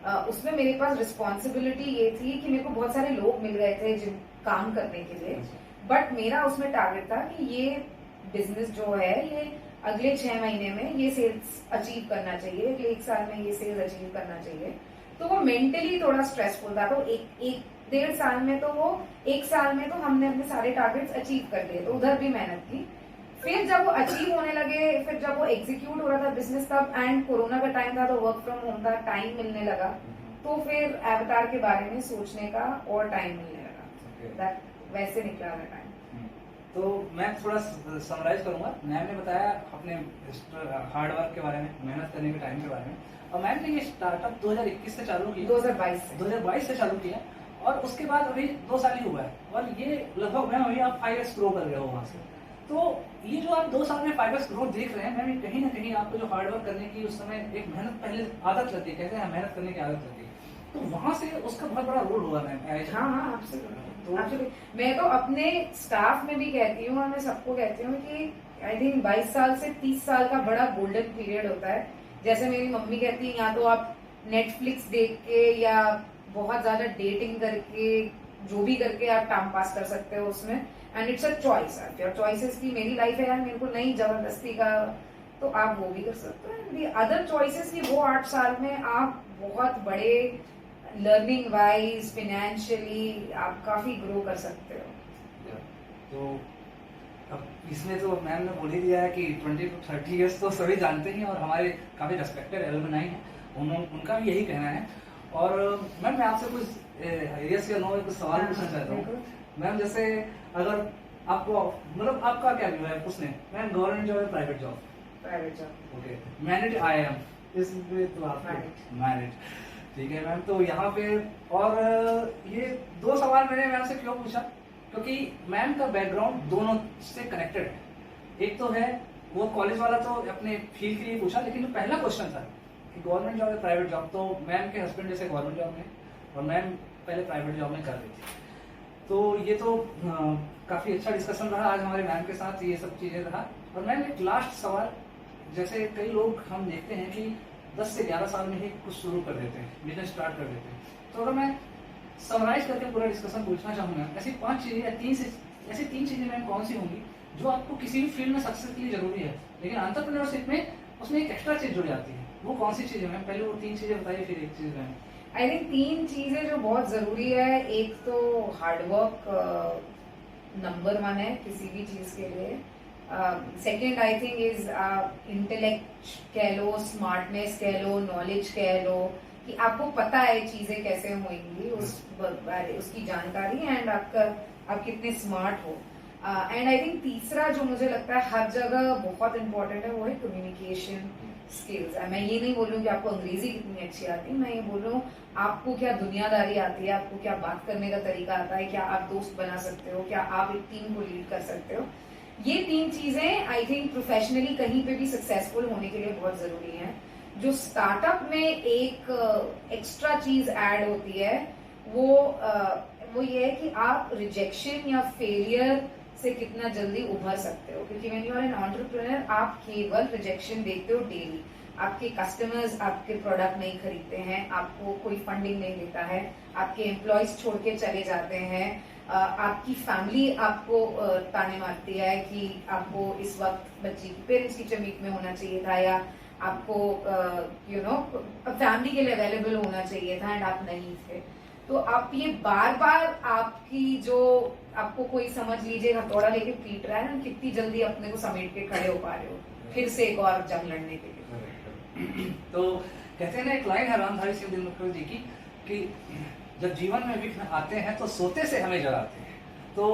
उसमें मेरे पास रिस्पॉन्सिबिलिटी ये थी कि मेरे को बहुत सारे लोग मिल गए थे जिन काम करने के लिए, बट मेरा उसमें टारगेट था कि ये बिजनेस जो है ये अगले 6 महीने में ये सेल्स अचीव करना चाहिए, अगले 1 साल में ये सेल्स अचीव करना चाहिए। तो वो मेंटली थोड़ा स्ट्रेसफुल था। तो एक 1.5 साल में तो वो 1 साल में तो हमने अपने सारे टारगेट्स अचीव कर लिए, तो उधर भी मेहनत की। फिर जब वो अचीव होने लगे, फिर जब वो एग्जीक्यूट हो रहा था बिजनेस तब, एंड कोरोना का टाइम था तो वर्क फ्रॉम होम था, टाइम मिलने लगा, तो फिर एवतार के बारे में सोचने का और टाइम मिलने लगा। वैसे निकला था टाइम। तो मैं थोड़ा समराइज करूंगा। मैम ने बताया अपने हार्ड वर्क के बारे में, मेहनत करने के टाइम के बारे में, और मैम ने ये स्टार्टअप 2021 से चालू किया, 2022 से चालू किया, और उसके बाद अभी 2 साल ही हुआ है, और ये लगभग मैम अभी आप 5x ग्रो कर रहे हो वहां से। तो ये जो आप 2 साल में 5x ग्रोथ देख रहे हैं मैम, कहीं ना कहीं आपको जो हार्ड वर्क करने की उस समय एक मेहनत पहले आदत लगती है, कहते हैं मेहनत करने की आदत लगती है, तो वहां से उसका बहुत बड़ा रोल हुआ मैम। हाँ, absolutely। मैं तो अपने स्टाफ में भी कहती हूँ और मैं सबको कहती हूँ कि आई थिंक 22 साल से 30 साल का बड़ा गोल्डन पीरियड होता है। जैसे मेरी मम्मी कहती है, या तो आप नेटफ्लिक्स देख के या बहुत ज्यादा डेटिंग करके, जो भी करके आप टाइम पास कर सकते हो उसमें, and it's a choice. Your choices की मेरी लाइफ है यार, मेरे को नहीं जबरदस्ती का, तो आप वो भी कर सकते हो। दी अदर चॉइसेस की वो 8 साल में आप बहुत बड़े लर्निंग वाइज, फाइनेंशियली आप काफी ग्रो कर सकते हो। तो अब इसमें तो मैम ने बोल ही दिया है कि 20 to 30 इयर्स तो सभी जानते हैं, और हमारे काफी रेस्पेक्टेड एलुमनाई हैं, उनका भी यही कहना है। और मैम मैं आपसे कुछ एरियस के नो कुछ सवाल पूछना चाहता हूँ। मैम जैसे अगर आपको, मतलब आपका क्या व्यू है पूछने, मैम गवर्नमेंट जॉब है private job? Private job. Okay, married I am, इसमें तो आप मैरिड, ठीक है मैम। तो यहाँ पे, और ये 2 सवाल मैंने मैम से क्यों पूछा, क्योंकि मैम का बैकग्राउंड दोनों से कनेक्टेड है। एक तो है वो कॉलेज वाला, तो अपने फील्ड के लिए पूछा, लेकिन जो पहला क्वेश्चन था कि गवर्नमेंट जॉब है प्राइवेट जॉब, तो मैम के हस्बैंड जैसे गवर्नमेंट जॉब में और मैम पहले प्राइवेट जॉब में कर रही थी। तो ये तो काफी अच्छा डिस्कशन रहा आज हमारे मैम के साथ, ये सब चीजें रहा। और मैम एक लास्ट सवाल, जैसे कई लोग हम देखते हैं कि 10 से 11 साल में ही कुछ शुरू कर देते हैं, बिजनेस स्टार्ट कर देते हैं, तो अगर मैं समराइज करके पूरा डिस्कशन पूछना चाहूंगा, ऐसी 5 चीजें या 3 चीजें मैम कौन सी होंगी जो आपको किसी भी फील्ड में सक्सेस के लिए जरूरी है, लेकिन एंटरप्रेन्योरशिप में उसमें एक एक्स्ट्रा चीज जुड़ जाती है, वो कौन सी चीज है मैम? पहले वो 3 चीजें बताइए, फिर एक चीज मैम। आई थिंक 3 चीजें जो बहुत जरूरी है, एक तो हार्डवर्क नंबर 1 है किसी भी चीज के लिए। Second I think is intellect कह लो, स्मार्टनेस कह लो, नॉलेज कह लो, कि आपको पता है चीजें कैसे होंगी, उसकी जानकारी, एंड आप कितने स्मार्ट हो। एंड आई थिंक तीसरा जो मुझे लगता है हर जगह बहुत इंपॉर्टेंट है, वो है कम्युनिकेशन स्किल्स। मैं ये नहीं बोल रही हूँ कि आपको अंग्रेजी कितनी अच्छी आती है, मैं ये बोल रहा हूँ आपको क्या दुनियादारी आती है, आपको क्या बात करने का तरीका आता है, क्या आप दोस्त बना सकते हो, क्या आप एक टीम को लीड कर सकते हो। ये 3 चीजें आई थिंक प्रोफेशनली कहीं पे भी सक्सेसफुल होने के लिए बहुत जरूरी है। जो स्टार्टअप में एक एक्स्ट्रा चीज ऐड होती है वो ये है कि आप रिजेक्शन या फेलियर से कितना जल्दी उभर सकते हो, क्योंकि when you are an entrepreneur आप केवल रिजेक्शन देखते हो डेली। आपके कस्टमर्स आपके प्रोडक्ट नहीं खरीदते हैं, आपको कोई फंडिंग नहीं देता है, आपके एम्प्लॉयज छोड़ के चले जाते हैं, आपकी फैमिली आपको ताने मारती है कि आपको इस वक्त बच्ची की पेरेंट्स टीचर मीट में होना चाहिए था, या आपको फैमिली के लिए अवेलेबल होना चाहिए था, एंड आप नहीं थे। तो आप ये बार बार आपकी जो आपको कोई समझ लीजिए हथौड़ा लेके पीट रहा है ना, कितनी जल्दी अपने को समेट के खड़े हो पा रहे हो फिर से एक और जंग लड़ने के लिए। तो कहते हैं ना, एक लाइन है रामधारी सिंह दिनकर जी की, कि जब जीवन में विघ्न आते हैं तो सोते से हमें जगाते हैं। तो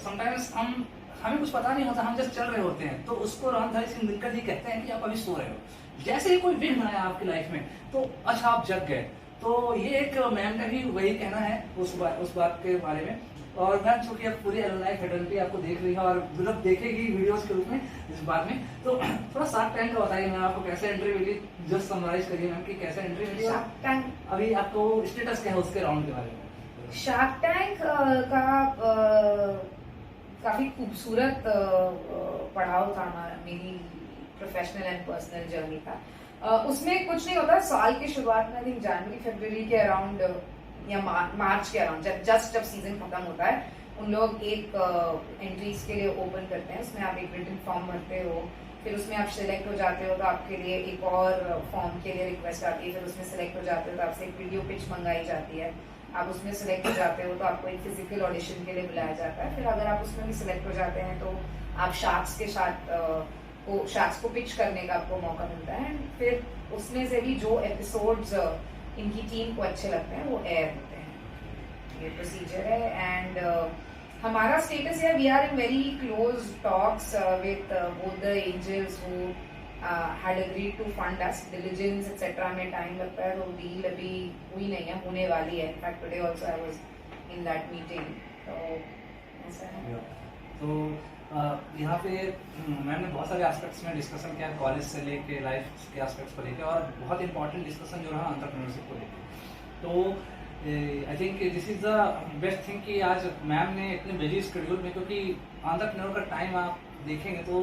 समटाइम्स हमें कुछ पता नहीं होता, हम जस्ट चल रहे होते हैं, तो उसको रामधारी सिंह दिनकर जी कहते हैं कि आप अभी सो रहे हो। जैसे ही कोई विघ्न आया आपकी लाइफ में तो अच्छा आप जग गए। तो ये एक मैम का भी वही कहना है उस बात के बारे में। और मैम चूंकि अब पूरी एलुमनाई फ्रेटर्निटी आपको देख रही है और मतलब देखेगी वीडियोस के रूप में इस बात में, तो थोड़ा शार्क टैंक का बताइए मैम, आपको कैसे एंट्री मिली, जस्ट समराइज करिए मैम कि कैसे एंट्री मिली, शार्क टैंक अभी आपको स्टेटस क्या है उसके राउंड के बारे में? शार्क टैंक का काफी खूबसूरत पड़ाव था मेरी प्रोफेशनल एंड पर्सनल जर्नी का। उसमें कुछ नहीं होता, साल की शुरुआत में आई थिंक जनवरी फरवरी के अराउंड या मार्च के अराउंड जब सीजन खत्म होता है, उन लोग एक एंट्रीज के लिए ओपन करते हैं। उसमें आप एक रिटन फॉर्म भरते हो, फिर उसमें आप सिलेक्ट हो जाते हो तो आपके लिए एक और फॉर्म के लिए रिक्वेस्ट आती है, फिर उसमें सिलेक्ट हो जाते हो तो आपसे एक वीडियो पिच मंगाई जाती है, आप उसमें सिलेक्ट हो जाते हो तो आपको एक फिजिकल ऑडिशन के लिए बुलाया जाता है। फिर अगर आप उसमें भी सिलेक्ट हो जाते हैं तो आप शार्क्स के साथ शार्क्स को पिच करने का आपको मौका मिलता है। फिर उसमें से भी जो एपिसोड्स इनकी टीम को अच्छे लगते हैं वो एयर होते हैं। ये प्रोसीजर है। एंड हमारा स्टेटस है, we are in very close talks with both the angels who had agreed to fund us. Diligence etcetera में टाइम लगता है, तो डील अभी हुई नहीं है, होने वाली है। In fact today also I was in that meeting. तो ऐसा है। तो यहाँ पे मैंने बहुत सारे एस्पेक्ट्स में डिस्कशन किया, कॉलेज से लेके लाइफ के एस्पेक्ट्स को लेके, और बहुत इंपॉर्टेंट डिस्कशन जो रहा एंटरप्रेन्योरशिप को लेके। तो I think this is the best thing कि आज मैम ने इतने बिजी शेड्यूल में, क्योंकि एंटरप्रेन्योर का टाइम आप देखेंगे तो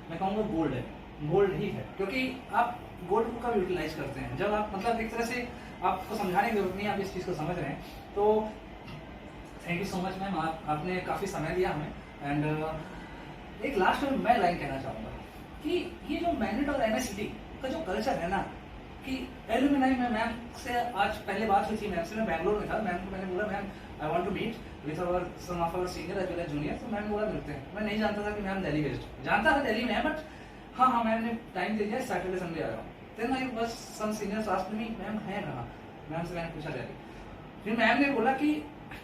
मैं कहूँगा गोल्ड है, गोल्ड ही है, क्योंकि आप गोल्ड को कब यूटिलाइज करते हैं, जब आप मतलब एक तरह से आपको समझाने की जरूरत नहीं, आप इस चीज़ को समझ रहे हैं। तो thank you so much ma'am, आपने काफ़ी समय दिया हमें। एंड एक लास्ट में मैं लाइन कहना चाहूँगा कि ये जो मैग्नेट और एमएससीटी का जो कल्चर है ना, कि एलुमिनाई में मैम से आज पहले बात हुई थी, मैम से मैं बैंगलोर में था, मैम को मैंने बोला ma'am I want to meet with our some of our senior as well as junior. तो मैम बोला मिलते हैं। मैं नहीं जानता था कि मैम दिल्ली बेस्ड, जानता था दिल्ली में है, बट हाँ मैम ने टाइम दे दिया, सैटरडे संडे आया हूँ। देन आई बस सम सीनियर्स आस्क्ड मी मैम है कहाँ, मैम से मैंने पूछा दिल्ली। फिर मैम ने बोला कि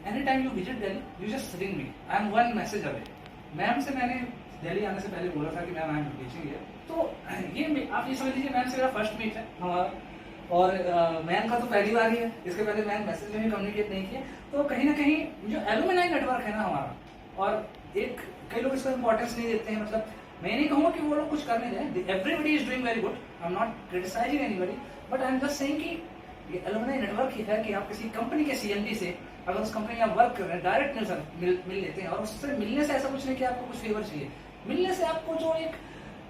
any time you visit Delhi you just ring me, I am one message away. Ma'am से मैंने दिल्ली आने से पहले बोला था कि ma'am I am teaching here. तो ये आप ये समझ लीजिए मैम से मेरा फर्स्ट मीट है हमारा, और मैम का तो पहली बार ही है, इसके पहले मैम मैसेज में भी कम्युनिकेट नहीं किया। तो कहीं ना कहीं जो एलुमिनाई नेटवर्क है ना हमारा, और एक कई लोग इसको इम्पोर्टेंस नहीं देते हैं, मतलब मैं नहीं कहूँगा कि वो लोग कुछ करने जाए, everybody is doing very good, I am not criticising anybody, but I am just saying कि ये एलुमिनाई नेटवर्क ही है कि आप किसी कंपनी के सीएमडी से अगर उस कंपनी में आप वर्क कर रहे हैं डायरेक्ट मिल लेते हैं, और उससे मिलने से ऐसा कुछ नहीं कि आपको कुछ फेवर चाहिए, मिलने से आपको जो एक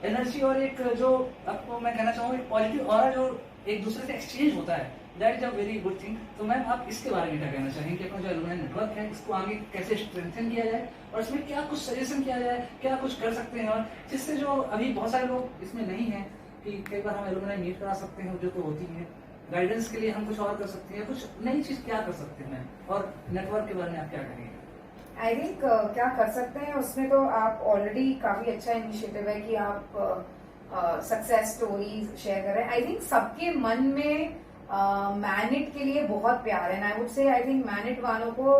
एनर्जी और एक जो आपको मैं कहना चाहूँगा एक पॉजिटिव ऑरा जो एक दूसरे से एक्सचेंज होता है, that is a very good thing. तो मैम आप इसके बारे में क्या कहना चाहेंगे कि अपना जो एलुमिनाई नेटवर्क है इसको आगे कैसे स्ट्रेंथन किया जाए, और इसमें क्या कुछ सजेशन किया जाए, क्या कुछ कर सकते हैं, और जिससे जो अभी बहुत सारे लोग इसमें नहीं है कि कई बार हम एलुमिनाई मीट करा सकते हैं जो तो होती है, गाइडेंस के लिए हम कुछ और कर सकते हैं, कुछ नई चीज क्या कर सकते हैं, और नेटवर्क के बारे में आप क्या कहेंगे? आई थिंक क्या कर सकते हैं उसमें तो आप ऑलरेडी काफी अच्छा इनिशिएटिव है कि आप सक्सेस स्टोरीज शेयर कर रहे हैं। आई थिंक सबके मन में मैनेट के लिए बहुत प्यार है, I would say I think MANET वालों को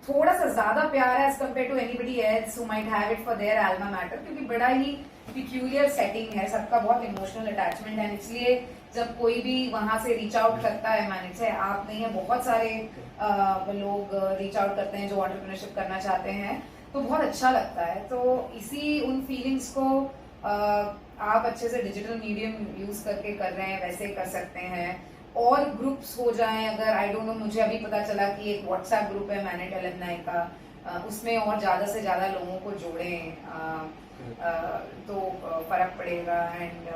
थोड़ा सा ज्यादा प्यार है as compare to anybody else who might have it for their alma mater, क्योंकि बड़ा ही पिक्यूलियर सेटिंग है, सबका बहुत इमोशनल अटैचमेंट है। इसलिए जब कोई भी वहां से रीच आउट करता है मैनेज से, आप नहीं है, बहुत सारे लोग रीच आउट करते हैं जो एंटरप्रेन्योरशिप करना चाहते हैं, तो बहुत अच्छा लगता है। तो इसी उन फीलिंग्स को आप अच्छे से डिजिटल मीडियम यूज करके कर रहे हैं, वैसे कर सकते हैं। और ग्रुप्स हो जाएं, अगर आई डोंट नो, मुझे अभी पता चला कि एक व्हाट्सएप ग्रुप है मैनेट एलुमनाई का, उसमें और ज्यादा से ज्यादा लोगों को जोड़ें तो फर्क पड़ेगा। एंड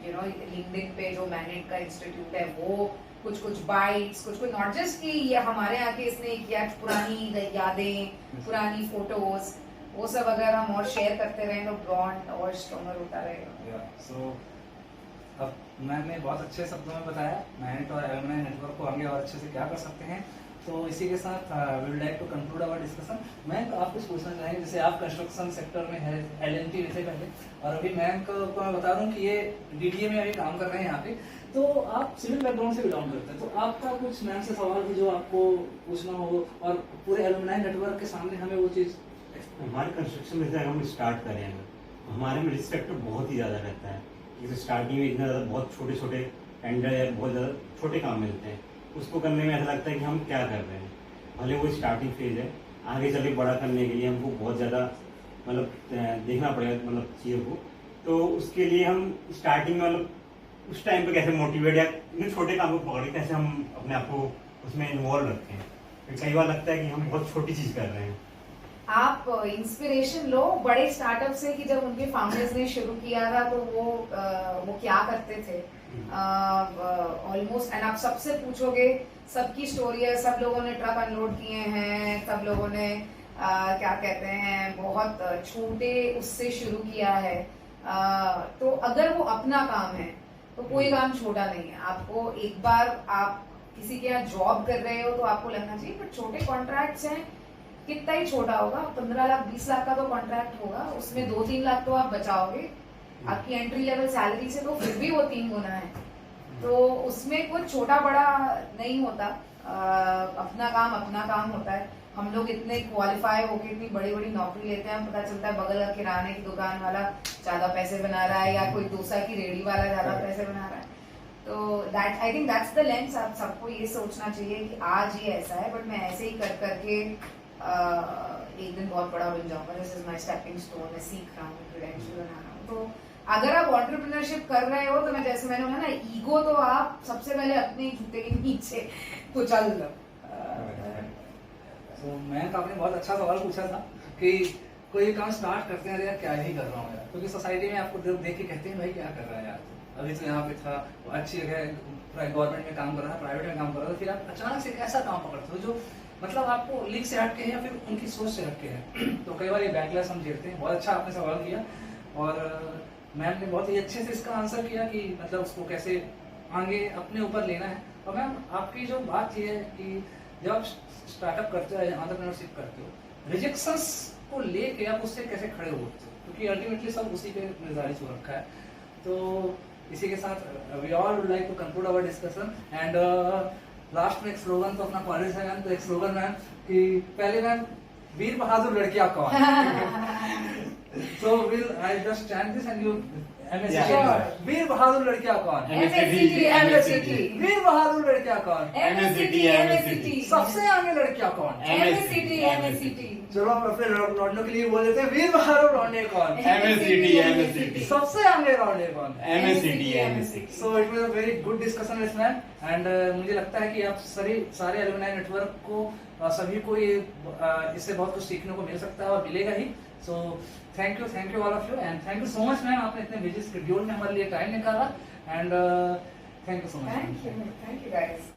यू नो लिंक्डइन पे जो मैनेट का इंस्टीट्यूट है वो कुछ बाइट्स, कुछ नॉट जस्ट कि ये हमारे यहाँ के इसने किया, पुरानी यादें, पुरानी फोटोज, वो सब अगर हम और शेयर करते रहे तो बॉन्ड और स्ट्रॉन्गर होता रहेगा। सो अब मैंने बहुत अच्छे शब्दों में बताया मैनेट और एलुमनाई नेटवर्क को आगे और अच्छे से क्या कर सकते हैं। तो इसी के साथ we would like to conclude our discussion. Ma'am आप कुछ पूछना चाहेंगे, जैसे आप कंस्ट्रक्शन सेक्टर में है एलएनटी से पहले, और अभी मैम को मैं बता दूं कि ये डीडीए में अभी काम कर रहे हैं यहाँ पे, तो आप सिविल बैकग्राउंड से बिलोंग करते हैं, तो आपका कुछ मैम से सवाल भी जो आपको पूछना हो, और पूरे एलुमनाई नेटवर्क के सामने हमें वो चीज़। हमारे कंस्ट्रक्शन में अगर हम स्टार्ट करें, हमारे में रिस्क बहुत ही ज़्यादा रहता है, जैसे स्टार्टिंग में इतना ज़्यादा बहुत छोटे छोटे टेंडर या बहुत ज़्यादा छोटे काम मिलते हैं, उसको करने में ऐसा लगता है कि हम क्या कर रहे हैं। भले वो स्टार्टिंग फेज है, आगे चल के बड़ा करने के लिए हमको बहुत ज़्यादा मतलब देखना पड़ेगा मतलब चीज़ों को। तो उसके लिए हम स्टार्टिंग में मतलब उस टाइम पे कैसे मोटिवेट या इन छोटे काम को पकड़े कैसे हम अपने आप को उसमें इन्वॉल्व रखें। कई बार लगता है कि हम बहुत छोटी चीज़ कर रहे हैं, आप इंस्पिरेशन लो बड़े स्टार्टअप से कि जब उनके फाउंडर्स ने शुरू किया था तो वो क्या करते थे ऑलमोस्ट। एंड आप सबसे पूछोगे, सबकी स्टोरी है, सब लोगों ने ट्रक अनलोड किए हैं, सब लोगों ने क्या कहते हैं बहुत छोटे उससे शुरू किया है। तो अगर वो अपना काम है तो कोई काम छोटा नहीं है। आपको एक बार आप किसी के यहाँ जॉब कर रहे हो तो आपको लगना चाहिए, बट छोटे कॉन्ट्रैक्ट्स हैं, कितना ही छोटा होगा, 15 लाख 20 लाख का तो कॉन्ट्रैक्ट होगा, उसमें 2-3 लाख तो आप बचाओगे आपकी एंट्री लेवल सैलरी से, तो फिर भी वो 3 गुना है। तो उसमें कुछ छोटा बड़ा नहीं होता, अपना काम होता है। हम लोग इतने क्वालिफाई होके इतनी बड़ी बड़ी नौकरी लेते हैं, पता चलता है बगल का किराने की दुकान वाला ज्यादा पैसे बना रहा है या कोई डोसा की रेडी वाला ज्यादा पैसे बना रहा है। तो that I think that's the lens. आप सबको ये सोचना चाहिए कि आज ये ऐसा है, बट मैं ऐसे ही कर करके एक दिन बहुत बड़ा बन जाऊंगा। This is my stepping stone. मैं सीख रहा हूँ, क्रेडेंशियल बना रहा हूँ। तो अगर आप एंटरप्रेन्योरशिप कर रहे हो तो मैं जैसे मैंने बोला ना, ईगो तो आप सबसे पहले अपने जूते के नीचे कुचल लो। तो मैं आपने बहुत अच्छा सवाल पूछा था कि कोई काम स्टार्ट करते हैं यार क्या ही कर रहा हूँ यार, क्योंकि सोसाइटी में आपको देख के कहते हैं भाई क्या कर रहा है यार, अभी तो यहाँ पे था, अच्छी जगह गवर्नमेंट में काम कर रहा था, प्राइवेट में काम कर रहा था, फिर आप अचानक से एक ऐसा काम पकड़ते हो जो मतलब आपको लीग से हटके है या फिर उनकी सोच से हटके है। तो कई बार ये बैकलैश हम झेलते हैं। बहुत अच्छा आपने सवाल किया और मैम ने बहुत ही अच्छे से इसका आंसर किया कि मतलब उसको कैसे आगे अपने ऊपर लेना है। और मैम आपकी जो बात ये है कि जब आप स्टार्टअप करते हो या एंटरप्रेन्योरशिप करते हो, रिजेक्शंस को लेके आप उससे कैसे खड़े होते हो, क्योंकि अल्टीमेटली सब उसी पे निर्धारित हो रखा है। तो इसी के साथ we all would like to conclude our discussion and last में एक स्लोगन तो अपना कॉलेज है मैम, तो एक स्लोगन मैम कि पहले मैम वीर बहादुर लड़कियां कौन so will I just chant this and you MSCT वीर बहादुर लड़कियां कौन, MSCT वीर बहादुर लड़कियां कौन, MSCT सबसे आगे लड़कियां कौन, MSCT चलो हम अपने लौंडों के लिए बोल देते हैं वीर बहादुर लौंडे कौन, MSCT सबसे आगे लौंडे कौन, MSCT so it was a very good discussion with ma'am and मुझे लगता है कि आप सारे एलुमनाई नेटवर्क को सभी को ये इससे बहुत कुछ सीखने को मिल सकता है और मिलेगा ही। So thank you all of you and thank you so much ma'am, आपने इतने बिजी शेड्यूल में हमारे लिए टाइम निकाला and thank you so much. Thank you guys.